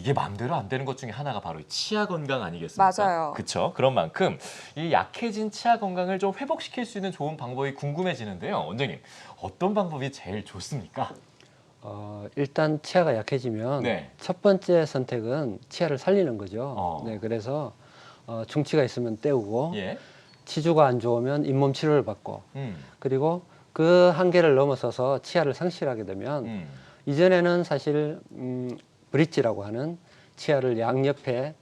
이게 마음대로 안 되는 것 중에 하나가 바로 이 치아 건강 아니겠습니까? 맞아요. 그렇죠. 그런 만큼 이 약해진 치아 건강을 좀 회복시킬 수 있는 좋은 방법이 궁금해지는데요. 원장님, 어떤 방법이 제일 좋습니까? 일단 치아가 약해지면 네. 첫 번째 선택은 치아를 살리는 거죠. 어. 그래서 충치가 있으면 떼우고 예. 치주가 안 좋으면 잇몸 치료를 받고 음. 그리고 그 한계를 넘어서서 치아를 상실하게 되면 이전에는 사실 브릿지라고 하는 치아를 양옆에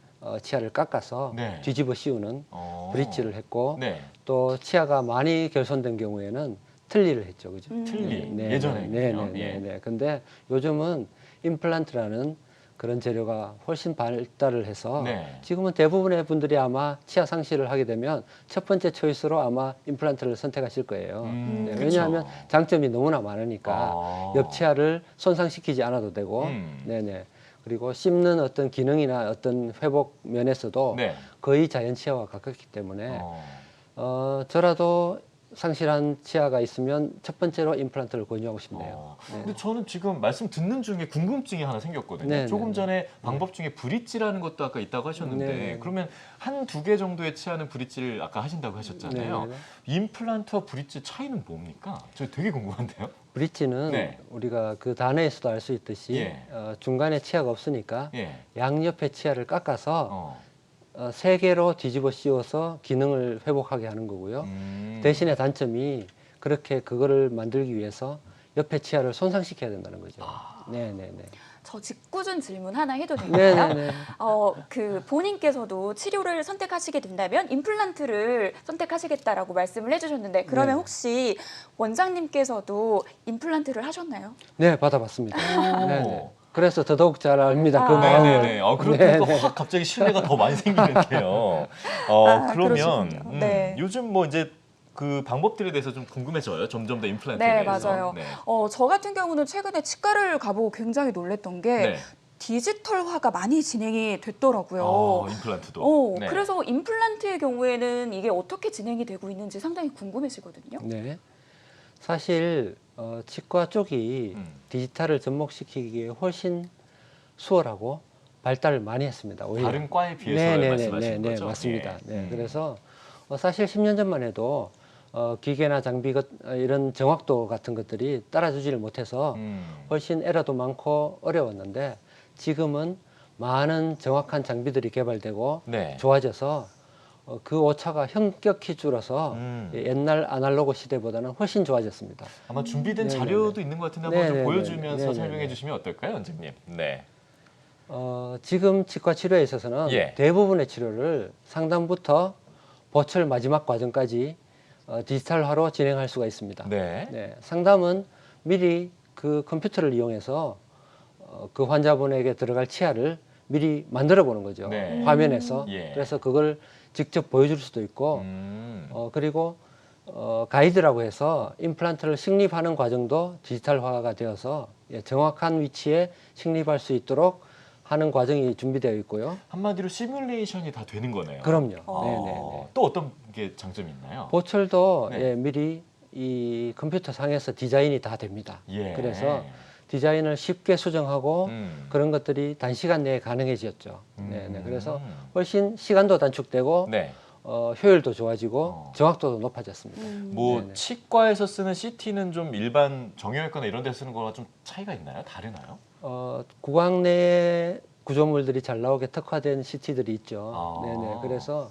치아를 깎아서 네. 뒤집어 씌우는 브릿지를 했고 네. 또 치아가 많이 결손된 경우에는 틀니를 했죠, 그죠? 틀니. 예전에는요. 네네네. 근데 요즘은 임플란트라는 그런 재료가 훨씬 발달을 해서 네. 지금은 대부분의 분들이 아마 치아 상실을 하게 되면 첫 번째 초이스로 아마 임플란트를 선택하실 거예요. 그쵸. 왜냐하면 장점이 너무나 많으니까 아. 옆 치아를 손상시키지 않아도 되고, 네네. 그리고 씹는 어떤 기능이나 어떤 회복 면에서도 네. 거의 자연 치아와 가깝기 때문에 어. 저라도 상실한 치아가 있으면 첫 번째로 임플란트를 권유하고 싶네요. 근데 저는 지금 말씀 듣는 중에 궁금증이 하나 생겼거든요. 네, 조금 네, 전에 방법 중에 브릿지라는 것도 아까 있다고 하셨는데 네, 네. 그러면 한 두 개 정도의 치아는 브릿지를 아까 하신다고 하셨잖아요. 네, 네. 임플란트와 브릿지 차이는 뭡니까? 저 되게 궁금한데요. 브릿지는 네. 우리가 그 단어에서도 알 수 있듯이 예. 중간에 치아가 없으니까 예. 양옆에 치아를 깎아서 어. 세 개로 뒤집어 씌워서 기능을 회복하게 하는 거고요. 대신에 단점이 그렇게 그거를 만들기 위해서 옆에 치아를 손상시켜야 된다는 거죠. 네네네. 저 직구준 질문 하나 해도 될까요? 네네네. 그 본인께서도 치료를 선택하시게 된다면 임플란트를 선택하시겠다라고 말씀을 해주셨는데 그러면 네. 혹시 원장님께서도 임플란트를 하셨나요? 네, 받아봤습니다. 네네. 그래서 더더욱 잘 압니다. 그 아. 마음을. 네네네. 그렇다니까 확 갑자기 신뢰가 더 많이 생기는데요. 그러면 그러시군요. 네. 요즘 뭐 이제 그 방법들에 대해서 좀 궁금해져요. 점점 더 임플란트에 네, 대해서. 맞아요. 네. 저 같은 경우는 최근에 치과를 가보고 굉장히 놀랬던 게 네. 디지털화가 많이 진행이 됐더라고요. 임플란트도. 네. 그래서 임플란트의 경우에는 이게 어떻게 진행이 되고 있는지 상당히 궁금해지거든요. 네. 사실 치과 쪽이 디지털을 접목시키기에 훨씬 수월하고 발달을 많이 했습니다. 오히려. 다른 과에 비해서 말씀하시는 거죠? 맞습니다. 예. 네, 그래서 사실 10년 전만 해도 기계나 장비 이런 정확도 같은 것들이 따라주지를 못해서 훨씬 에러도 많고 어려웠는데 지금은 많은 정확한 장비들이 개발되고 네. 좋아져서 그 오차가 현격히 줄어서 옛날 아날로그 시대보다는 훨씬 좋아졌습니다. 아마 준비된 네네네. 자료도 있는 것 같은데 한번 좀 네네네. 보여주면서 네네네. 설명해 주시면 어떨까요, 원장님? 네. 지금 치과 치료에 있어서는 예. 대부분의 치료를 상담부터 보철 마지막 과정까지 디지털화로 진행할 수가 있습니다. 네. 상담은 미리 그 컴퓨터를 이용해서 그 환자분에게 들어갈 치아를 미리 만들어 보는 거죠. 네. 화면에서. 예. 그래서 그걸 직접 보여줄 수도 있고 그리고 가이드라고 해서 임플란트를 식립하는 과정도 디지털화가 되어서 정확한 위치에 식립할 수 있도록 하는 과정이 준비되어 있고요. 한마디로 시뮬레이션이 다 되는 거네요. 그럼요. 네네. 또 어떤 게 장점이 있나요? 보철도 네. 미리 이 컴퓨터 상에서 디자인이 다 됩니다. 예. 그래서 디자인을 쉽게 수정하고 그런 것들이 단시간 내에 가능해졌죠. 그래서 훨씬 시간도 단축되고 네. 효율도 좋아지고 정확도도 높아졌습니다. 뭐 네네. 치과에서 쓰는 CT는 좀 일반 정형외과나 이런 데서 쓰는 거랑 좀 차이가 있나요? 다르나요? 구강 내 구조물들이 잘 나오게 특화된 CT들이 있죠. 그래서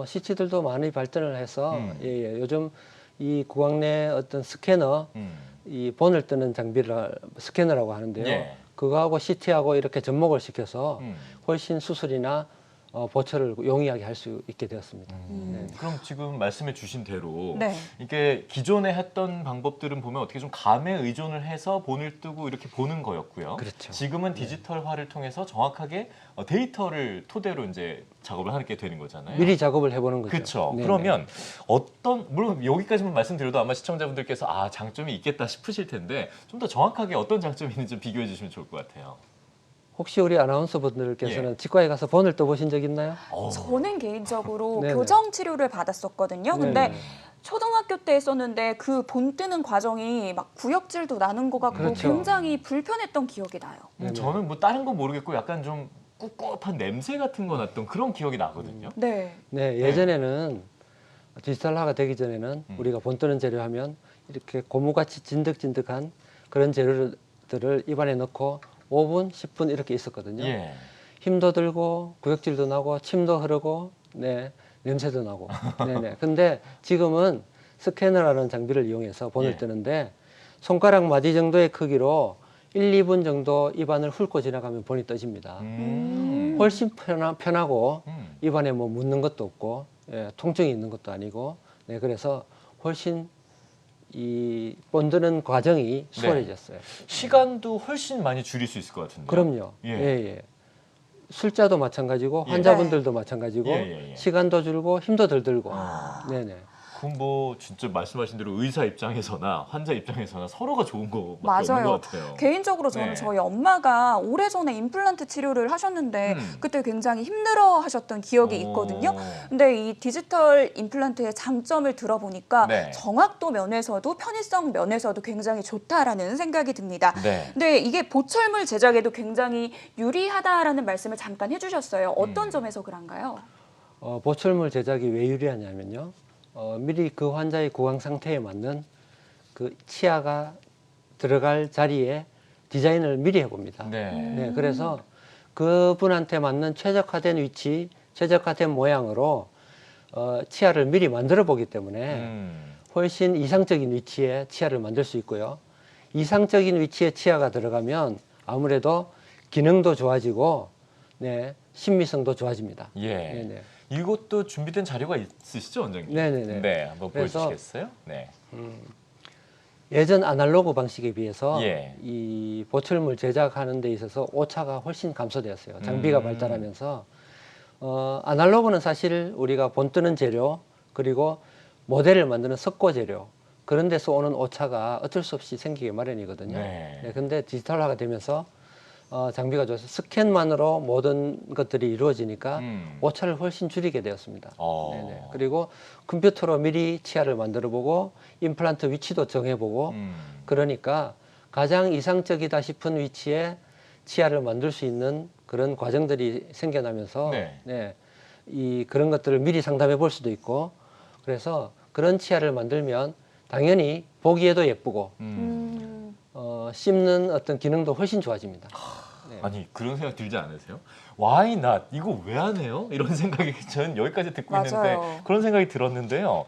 CT들도 많이 발전을 해서 요즘 이 구강 내 어떤 스캐너, 이 본을 뜨는 장비를 스캐너라고 하는데요. 예. 그거하고 CT하고 이렇게 접목을 시켜서 훨씬 수술이나 보철을 용이하게 할 수 있게 되었습니다. 그럼 지금 말씀해 주신 대로 네. 이게 기존에 했던 방법들은 보면 어떻게 좀 감에 의존을 해서 본을 뜨고 이렇게 보는 거였고요. 그렇죠. 지금은 디지털화를 통해서 정확하게 데이터를 토대로 이제 작업을 하게 되는 거잖아요. 미리 작업을 해보는 거죠. 그렇죠. 네네. 그러면 물론 여기까지만 말씀드려도 아마 시청자분들께서 장점이 있겠다 싶으실 텐데 좀 더 정확하게 어떤 장점이 있는지 좀 비교해 주시면 좋을 것 같아요. 혹시 우리 아나운서 분들께서는 치과에 가서 본을 떠보신 적 있나요? 저는 개인적으로 네네. 교정 치료를 받았었거든요. 근데 네네. 초등학교 때 했었는데 그 본 뜨는 과정이 막 구역질도 나는 것 같고 그렇죠. 굉장히 불편했던 기억이 나요. 네네. 저는 뭐 다른 건 모르겠고 약간 좀 꿉꿉한 냄새 같은 거 났던 그런 기억이 나거든요. 네. 네, 예전에는 디지털화가 되기 전에는 음. 우리가 본 뜨는 재료 하면 이렇게 고무같이 진득진득한 그런 재료들을 입안에 넣고 5분, 10분 이렇게 있었거든요. 예. 힘도 들고 구역질도 나고 침도 흐르고 네, 냄새도 나고. 네네. 근데 지금은 스캐너라는 장비를 이용해서 본을 예. 뜨는데 손가락 마디 정도의 크기로 1, 2분 정도 입안을 훑고 지나가면 본이 떠집니다. 훨씬 편하고 입안에 뭐 묻는 것도 없고 예, 통증이 있는 것도 아니고 네, 그래서 훨씬 이 본드는 과정이 수월해졌어요. 시간도 훨씬 많이 줄일 수 있을 것 같은데. 그럼요. 예. 예, 예. 술자도 마찬가지고 예. 환자분들도 마찬가지고 예, 예, 예. 시간도 줄고 힘도 덜 들고. 아. 네네. 그럼 뭐 진짜 말씀하신 대로 의사 입장에서나 환자 입장에서나 서로가 좋은 거밖에 없는 맞아요. 것 같아요. 개인적으로 저는 네. 저희 엄마가 오래전에 임플란트 치료를 하셨는데 그때 굉장히 힘들어 하셨던 기억이 있거든요. 근데 이 디지털 임플란트의 장점을 들어보니까 네. 정확도 면에서도 편의성 면에서도 굉장히 좋다라는 생각이 듭니다. 네. 근데 이게 보철물 제작에도 굉장히 유리하다라는 말씀을 잠깐 해주셨어요. 어떤 점에서 그런가요? 보철물 제작이 왜 유리하냐면요. 미리 그 환자의 구강 상태에 맞는 그 치아가 들어갈 자리에 디자인을 미리 해봅니다. 네. 네, 그래서 그분한테 맞는 최적화된 위치, 최적화된 모양으로 치아를 미리 만들어 보기 때문에 훨씬 이상적인 위치에 치아를 만들 수 있고요. 이상적인 위치에 치아가 들어가면 아무래도 기능도 좋아지고 네, 신미성도 좋아집니다. 예. 네네. 이것도 준비된 자료가 있으시죠, 원장님? 네네네. 네, 한번 그래서 보여주시겠어요? 네. 예전 아날로그 방식에 비해서 예. 이 보철물 제작하는 데 있어서 오차가 훨씬 감소되었어요. 장비가 발달하면서 아날로그는 사실 우리가 본 뜨는 재료 그리고 모델을 만드는 석고 재료 그런 데서 오는 오차가 어쩔 수 없이 생기기 마련이거든요. 네. 네, 근데 디지털화가 되면서 장비가 좋아서 스캔만으로 모든 것들이 이루어지니까 오차를 훨씬 줄이게 되었습니다. 네네. 그리고 컴퓨터로 미리 치아를 만들어보고 임플란트 위치도 정해보고 그러니까 가장 이상적이다 싶은 위치에 치아를 만들 수 있는 그런 과정들이 생겨나면서 네. 네, 이 그런 것들을 미리 상담해 볼 수도 있고 그래서 그런 치아를 만들면 당연히 보기에도 예쁘고 씹는 어떤 기능도 훨씬 좋아집니다. 네. 아니 그런 생각 들지 않으세요? Why not? 이거 왜 안 해요? 이런 생각이 저는 여기까지 듣고 맞아요. 있는데 그런 생각이 들었는데요.